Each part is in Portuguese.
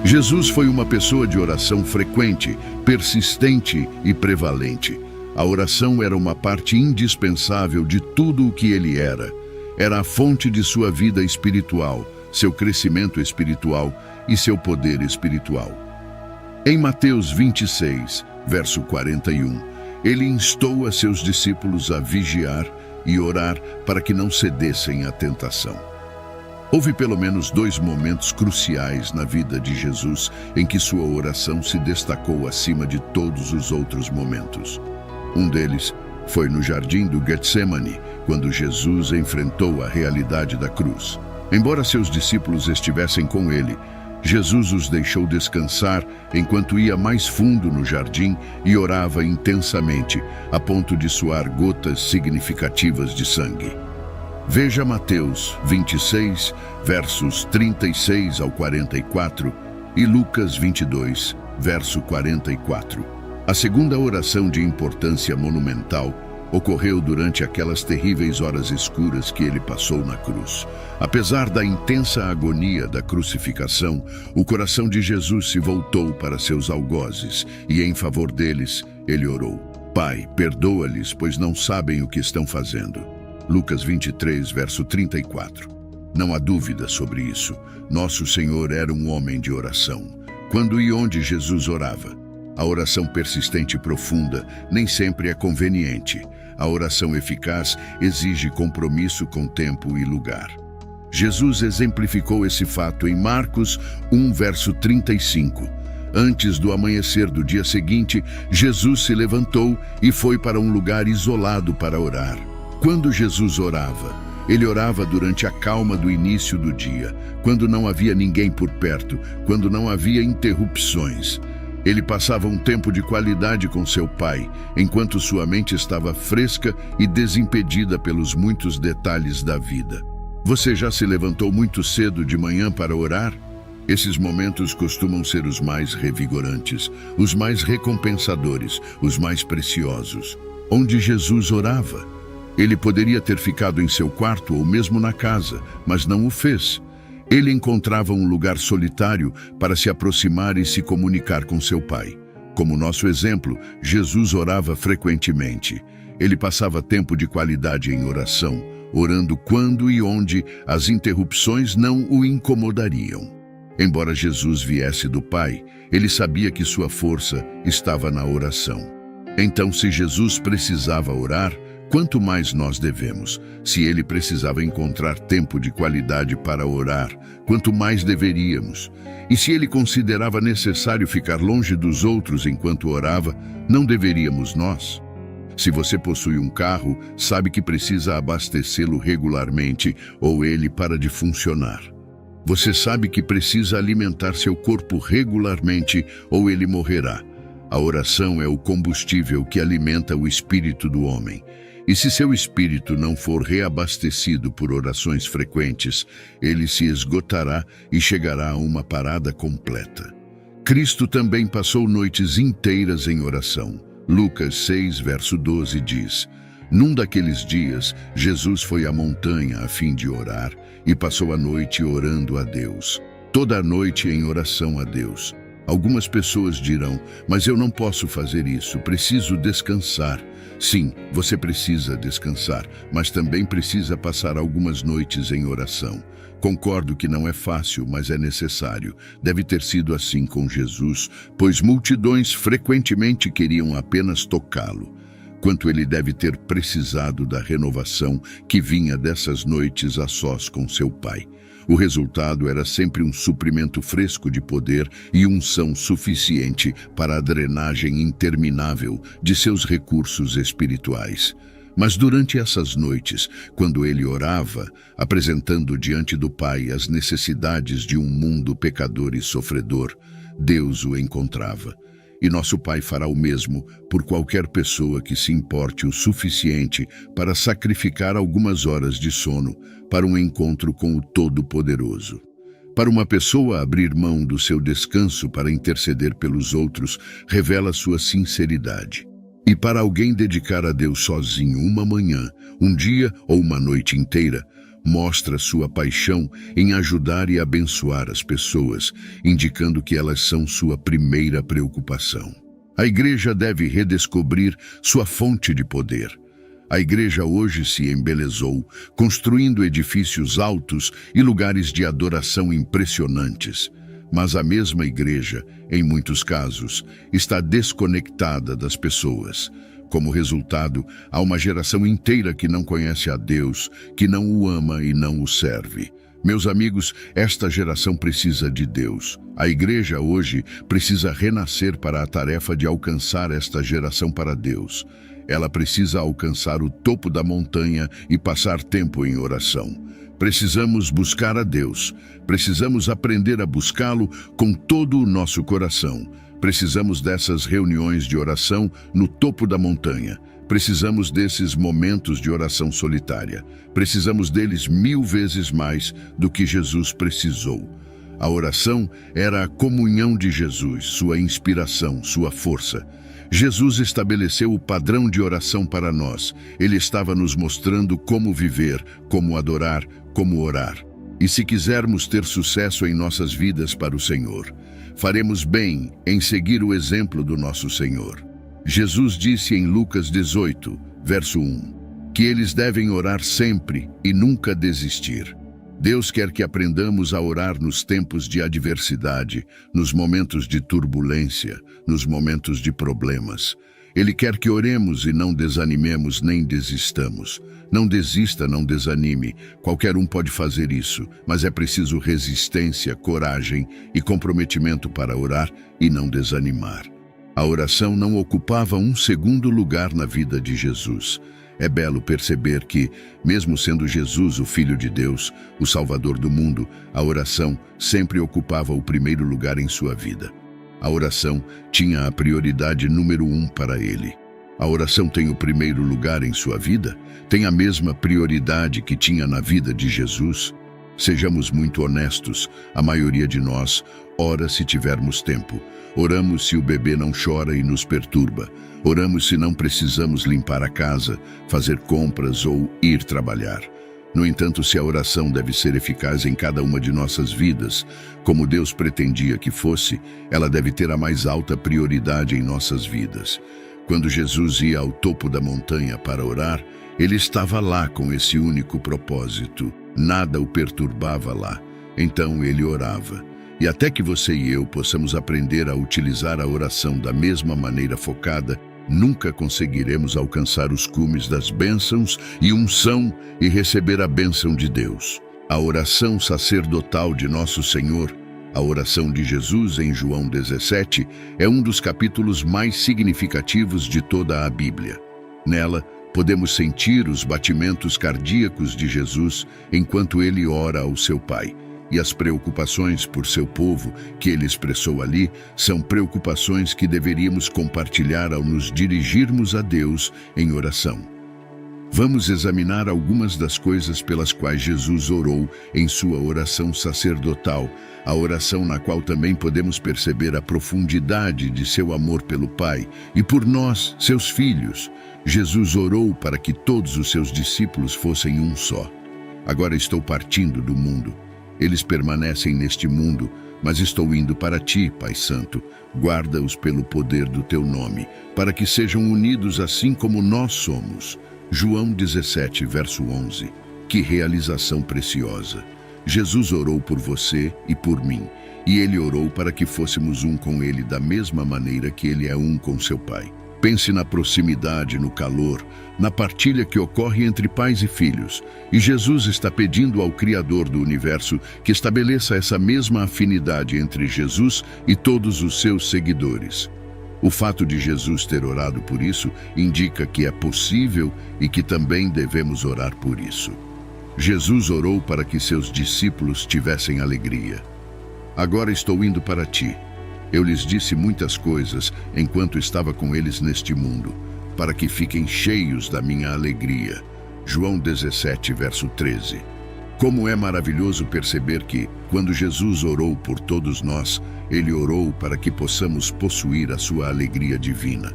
Jesus foi uma pessoa de oração frequente, persistente e prevalente. A oração era uma parte indispensável de tudo o que ele era. Era a fonte de sua vida espiritual, seu crescimento espiritual e seu poder espiritual. Em Mateus 26, verso 41, ele instou a seus discípulos a vigiar e orar para que não cedessem à tentação. Houve pelo menos 2 momentos cruciais na vida de Jesus em que sua oração se destacou acima de todos os outros momentos. Um deles foi no jardim do Getsemane, quando Jesus enfrentou a realidade da cruz. Embora seus discípulos estivessem com ele, Jesus os deixou descansar enquanto ia mais fundo no jardim e orava intensamente, a ponto de suar gotas significativas de sangue. Veja Mateus 26, versos 36 ao 44 e Lucas 22, verso 44. A segunda oração de importância monumental ocorreu durante aquelas terríveis horas escuras que ele passou na cruz. Apesar da intensa agonia da crucificação, o coração de Jesus se voltou para seus algozes e, em favor deles, ele orou: Pai, perdoa-lhes, pois não sabem o que estão fazendo. Lucas 23, verso 34. Não há dúvida sobre isso. Nosso Senhor era um homem de oração. Quando e onde Jesus orava? A oração persistente e profunda nem sempre é conveniente. A oração eficaz exige compromisso com tempo e lugar. Jesus exemplificou esse fato em Marcos 1, verso 35. Antes do amanhecer do dia seguinte, Jesus se levantou e foi para um lugar isolado para orar. Quando Jesus orava, ele orava durante a calma do início do dia, quando não havia ninguém por perto, quando não havia interrupções. Ele passava um tempo de qualidade com seu Pai, enquanto sua mente estava fresca e desimpedida pelos muitos detalhes da vida. Você já se levantou muito cedo de manhã para orar? Esses momentos costumam ser os mais revigorantes, os mais recompensadores, os mais preciosos. Onde Jesus orava? Ele poderia ter ficado em seu quarto ou mesmo na casa, mas não o fez. Ele encontrava um lugar solitário para se aproximar e se comunicar com seu Pai. Como nosso exemplo, Jesus orava frequentemente. Ele passava tempo de qualidade em oração, orando quando e onde as interrupções não o incomodariam. Embora Jesus viesse do Pai, ele sabia que sua força estava na oração. Então, se Jesus precisava orar, quanto mais nós devemos. Se ele precisava encontrar tempo de qualidade para orar, quanto mais deveríamos. E se ele considerava necessário ficar longe dos outros enquanto orava, não deveríamos nós? Se você possui um carro, sabe que precisa abastecê-lo regularmente ou ele para de funcionar. Você sabe que precisa alimentar seu corpo regularmente ou ele morrerá. A oração é o combustível que alimenta o espírito do homem. E se seu espírito não for reabastecido por orações frequentes, ele se esgotará e chegará a uma parada completa. Cristo também passou noites inteiras em oração. Lucas 6, verso 12 diz: Num daqueles dias, Jesus foi à montanha a fim de orar e passou a noite orando a Deus. Toda a noite em oração a Deus. Algumas pessoas dirão: mas eu não posso fazer isso, preciso descansar. Sim, você precisa descansar, mas também precisa passar algumas noites em oração. Concordo que não é fácil, mas é necessário. Deve ter sido assim com Jesus, pois multidões frequentemente queriam apenas tocá-lo. Quanto ele deve ter precisado da renovação que vinha dessas noites a sós com seu Pai. O resultado era sempre um suprimento fresco de poder e unção suficiente para a drenagem interminável de seus recursos espirituais. Mas durante essas noites, quando ele orava, apresentando diante do Pai as necessidades de um mundo pecador e sofredor, Deus o encontrava. E nosso Pai fará o mesmo por qualquer pessoa que se importe o suficiente para sacrificar algumas horas de sono para um encontro com o Todo-Poderoso. Para uma pessoa abrir mão do seu descanso para interceder pelos outros revela sua sinceridade. E para alguém dedicar a Deus sozinho uma manhã, um dia ou uma noite inteira, mostra sua paixão em ajudar e abençoar as pessoas, indicando que elas são sua primeira preocupação. A igreja deve redescobrir sua fonte de poder. A igreja hoje se embelezou, construindo edifícios altos e lugares de adoração impressionantes. Mas a mesma igreja, em muitos casos, está desconectada das pessoas. Como resultado, há uma geração inteira que não conhece a Deus, que não o ama e não o serve. Meus amigos, esta geração precisa de Deus. A igreja hoje precisa renascer para a tarefa de alcançar esta geração para Deus. Ela precisa alcançar o topo da montanha e passar tempo em oração. Precisamos buscar a Deus. Precisamos aprender a buscá-lo com todo o nosso coração. Precisamos dessas reuniões de oração no topo da montanha. Precisamos desses momentos de oração solitária. Precisamos deles 1000 vezes mais do que Jesus precisou. A oração era a comunhão de Jesus, sua inspiração, sua força. Jesus estabeleceu o padrão de oração para nós. Ele estava nos mostrando como viver, como adorar, como orar. E se quisermos ter sucesso em nossas vidas para o Senhor, faremos bem em seguir o exemplo do nosso Senhor. Jesus disse em Lucas 18, verso 1, que eles devem orar sempre e nunca desistir. Deus quer que aprendamos a orar nos tempos de adversidade, nos momentos de turbulência, nos momentos de problemas. Ele quer que oremos e não desanimemos nem desistamos. Não desista, não desanime. Qualquer um pode fazer isso, mas é preciso resistência, coragem e comprometimento para orar e não desanimar. A oração não ocupava um segundo lugar na vida de Jesus. É belo perceber que, mesmo sendo Jesus o Filho de Deus, o Salvador do mundo, a oração sempre ocupava o primeiro lugar em sua vida. A oração tinha a prioridade número 1 para ele. A oração tem o primeiro lugar em sua vida? Tem a mesma prioridade que tinha na vida de Jesus? Sejamos muito honestos, a maioria de nós ora se tivermos tempo. Oramos se o bebê não chora e nos perturba. Oramos se não precisamos limpar a casa, fazer compras ou ir trabalhar. No entanto, se a oração deve ser eficaz em cada uma de nossas vidas, como Deus pretendia que fosse, ela deve ter a mais alta prioridade em nossas vidas. Quando Jesus ia ao topo da montanha para orar, ele estava lá com esse único propósito. Nada o perturbava lá. Então ele orava. E até que você e eu possamos aprender a utilizar a oração da mesma maneira focada, nunca conseguiremos alcançar os cumes das bênçãos e unção e receber a bênção de Deus. A oração sacerdotal de Nosso Senhor, a oração de Jesus em João 17, é um dos capítulos mais significativos de toda a Bíblia. Nela, podemos sentir os batimentos cardíacos de Jesus enquanto ele ora ao seu Pai. E as preocupações por seu povo que ele expressou ali são preocupações que deveríamos compartilhar ao nos dirigirmos a Deus em oração. Vamos examinar algumas das coisas pelas quais Jesus orou em sua oração sacerdotal, a oração na qual também podemos perceber a profundidade de seu amor pelo Pai e por nós, seus filhos. Jesus orou para que todos os seus discípulos fossem um só. Agora estou partindo do mundo. Eles permanecem neste mundo, mas estou indo para ti, Pai Santo. Guarda-os pelo poder do teu nome, para que sejam unidos assim como nós somos. João 17, verso 11. Que realização preciosa! Jesus orou por você e por mim, e ele orou para que fôssemos um com ele da mesma maneira que ele é um com seu Pai. Pense na proximidade, no calor, na partilha que ocorre entre pais e filhos. E Jesus está pedindo ao Criador do Universo que estabeleça essa mesma afinidade entre Jesus e todos os seus seguidores. O fato de Jesus ter orado por isso indica que é possível e que também devemos orar por isso. Jesus orou para que seus discípulos tivessem alegria. Agora estou indo para ti. Eu lhes disse muitas coisas enquanto estava com eles neste mundo, para que fiquem cheios da minha alegria. João 17, verso 13. Como é maravilhoso perceber que, quando Jesus orou por todos nós, ele orou para que possamos possuir a sua alegria divina.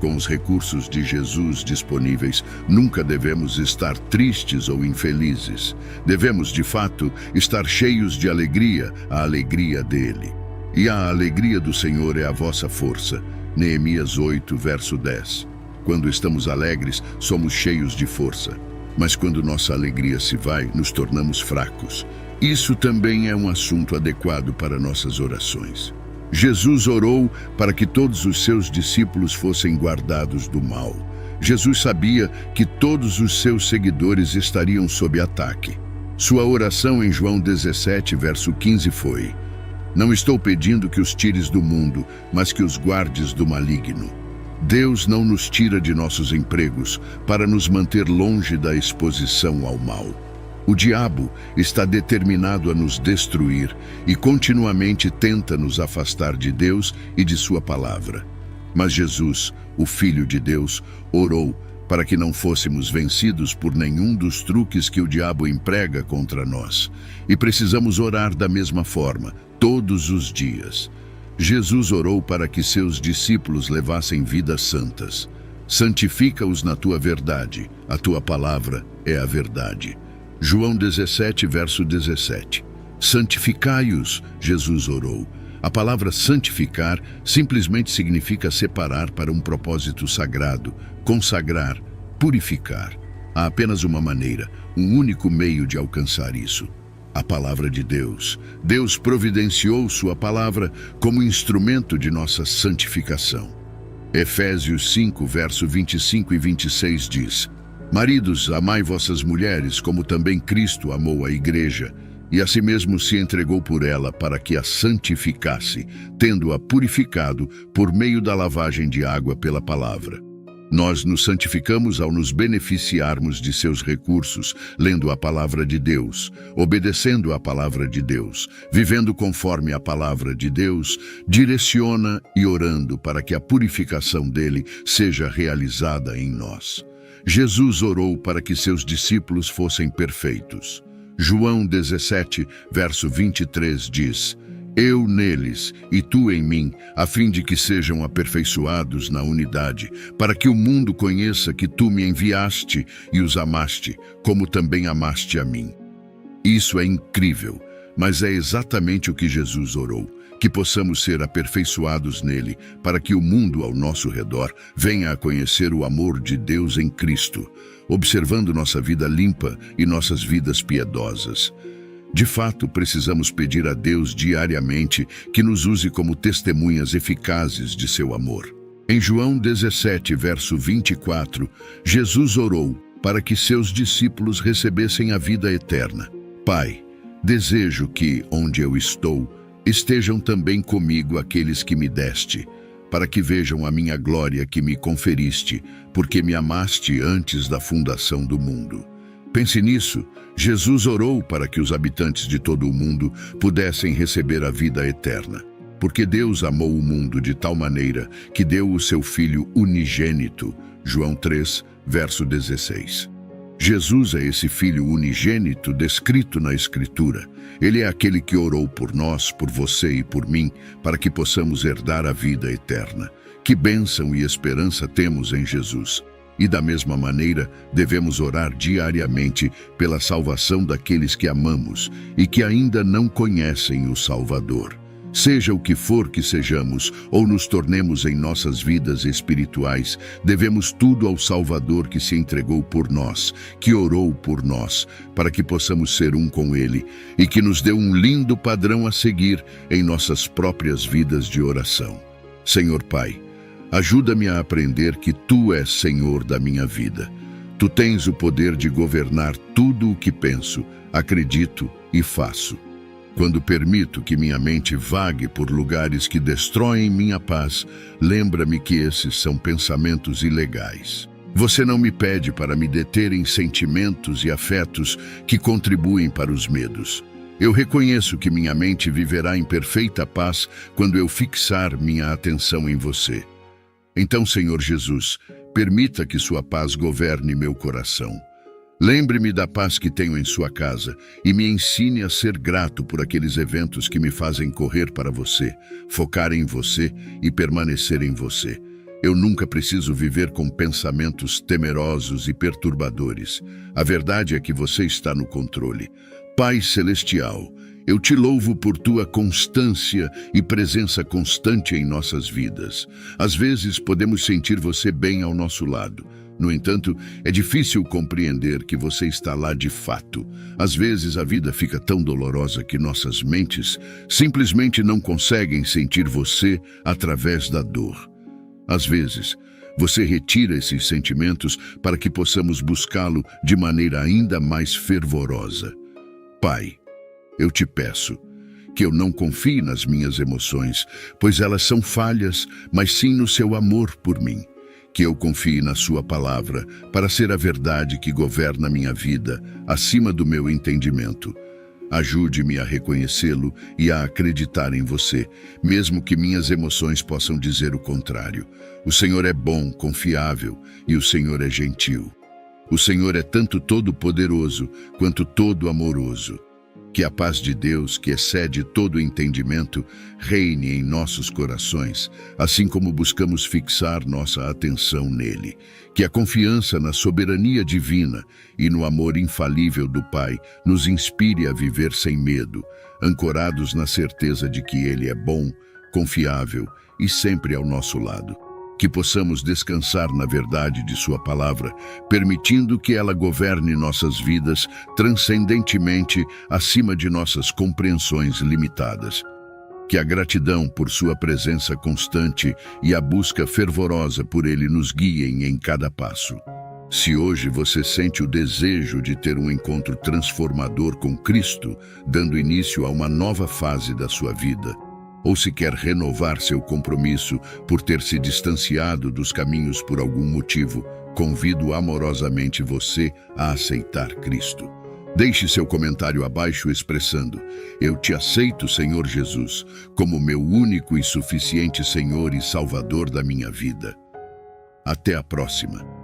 Com os recursos de Jesus disponíveis, nunca devemos estar tristes ou infelizes. Devemos, de fato, estar cheios de alegria, a alegria dele. E a alegria do Senhor é a vossa força. Neemias 8, verso 10. Quando estamos alegres, somos cheios de força. Mas quando nossa alegria se vai, nos tornamos fracos. Isso também é um assunto adequado para nossas orações. Jesus orou para que todos os seus discípulos fossem guardados do mal. Jesus sabia que todos os seus seguidores estariam sob ataque. Sua oração em João 17, verso 15 foi: Não estou pedindo que os tires do mundo, mas que os guardes do maligno. Deus não nos tira de nossos empregos para nos manter longe da exposição ao mal. O diabo está determinado a nos destruir e continuamente tenta nos afastar de Deus e de sua palavra. Mas Jesus, o Filho de Deus, orou para que não fôssemos vencidos por nenhum dos truques que o diabo emprega contra nós. E precisamos orar da mesma forma, todos os dias. Jesus orou para que seus discípulos levassem vidas santas. Santifica-os na tua verdade, a tua palavra é a verdade. João 17, verso 17. Santificai-os, Jesus orou. A palavra santificar simplesmente significa separar para um propósito sagrado, consagrar, purificar. Há apenas uma maneira, um único meio de alcançar isso: a palavra de Deus. Deus providenciou sua palavra como instrumento de nossa santificação. Efésios 5, verso 25 e 26 diz: Maridos, amai vossas mulheres, como também Cristo amou a igreja, e a si mesmo se entregou por ela para que a santificasse, tendo-a purificado por meio da lavagem de água pela palavra. Nós nos santificamos ao nos beneficiarmos de seus recursos, lendo a palavra de Deus, obedecendo a palavra de Deus, vivendo conforme a palavra de Deus, direciona e orando para que a purificação dele seja realizada em nós. Jesus orou para que seus discípulos fossem perfeitos. João 17, verso 23 diz: Eu neles e tu em mim, a fim de que sejam aperfeiçoados na unidade, para que o mundo conheça que tu me enviaste e os amaste, como também amaste a mim. Isso é incrível, mas é exatamente o que Jesus orou, que possamos ser aperfeiçoados nele, para que o mundo ao nosso redor venha a conhecer o amor de Deus em Cristo, observando nossa vida limpa e nossas vidas piedosas. De fato, precisamos pedir a Deus diariamente que nos use como testemunhas eficazes de seu amor. Em João 17, verso 24, Jesus orou para que seus discípulos recebessem a vida eterna. Pai, desejo que, onde eu estou, estejam também comigo aqueles que me deste, para que vejam a minha glória que me conferiste, porque me amaste antes da fundação do mundo. Pense nisso. Jesus orou para que os habitantes de todo o mundo pudessem receber a vida eterna, porque Deus amou o mundo de tal maneira que deu o seu Filho unigênito. João 3, verso 16. Jesus é esse Filho unigênito descrito na Escritura. Ele é aquele que orou por nós, por você e por mim, para que possamos herdar a vida eterna. Que bênção e esperança temos em Jesus! E da mesma maneira, devemos orar diariamente pela salvação daqueles que amamos e que ainda não conhecem o Salvador. Seja o que for que sejamos ou nos tornemos em nossas vidas espirituais, devemos tudo ao Salvador que se entregou por nós, que orou por nós, para que possamos ser um com Ele e que nos deu um lindo padrão a seguir em nossas próprias vidas de oração. Senhor Pai, ajuda-me a aprender que Tu és Senhor da minha vida. Tu tens o poder de governar tudo o que penso, acredito e faço. Quando permito que minha mente vague por lugares que destroem minha paz, lembra-me que esses são pensamentos ilegais. Você não me pede para me deter em sentimentos e afetos que contribuem para os medos. Eu reconheço que minha mente viverá em perfeita paz quando eu fixar minha atenção em você. Então, Senhor Jesus, permita que sua paz governe meu coração. Lembre-me da paz que tenho em sua casa e me ensine a ser grato por aqueles eventos que me fazem correr para você, focar em você e permanecer em você. Eu nunca preciso viver com pensamentos temerosos e perturbadores. A verdade é que você está no controle. Pai Celestial, eu te louvo por tua constância e presença constante em nossas vidas. Às vezes podemos sentir você bem ao nosso lado. No entanto, é difícil compreender que você está lá de fato. Às vezes a vida fica tão dolorosa que nossas mentes simplesmente não conseguem sentir você através da dor. Às vezes, você retira esses sentimentos para que possamos buscá-lo de maneira ainda mais fervorosa. Pai, eu te peço que eu não confie nas minhas emoções, pois elas são falhas, mas sim no seu amor por mim. Que eu confie na sua palavra para ser a verdade que governa minha vida, acima do meu entendimento. Ajude-me a reconhecê-lo e a acreditar em você, mesmo que minhas emoções possam dizer o contrário. O Senhor é bom, confiável, e o Senhor é gentil. O Senhor é tanto todo-poderoso quanto todo-amoroso. Que a paz de Deus, que excede todo entendimento, reine em nossos corações, assim como buscamos fixar nossa atenção nele. Que a confiança na soberania divina e no amor infalível do Pai nos inspire a viver sem medo, ancorados na certeza de que Ele é bom, confiável e sempre ao nosso lado. Que possamos descansar na verdade de sua palavra, permitindo que ela governe nossas vidas transcendentemente acima de nossas compreensões limitadas. Que a gratidão por sua presença constante e a busca fervorosa por ele nos guiem em cada passo. Se hoje você sente o desejo de ter um encontro transformador com Cristo, dando início a uma nova fase da sua vida, ou se quer renovar seu compromisso por ter se distanciado dos caminhos por algum motivo, convido amorosamente você a aceitar Cristo. Deixe seu comentário abaixo expressando: eu te aceito, Senhor Jesus, como meu único e suficiente Senhor e Salvador da minha vida. Até a próxima.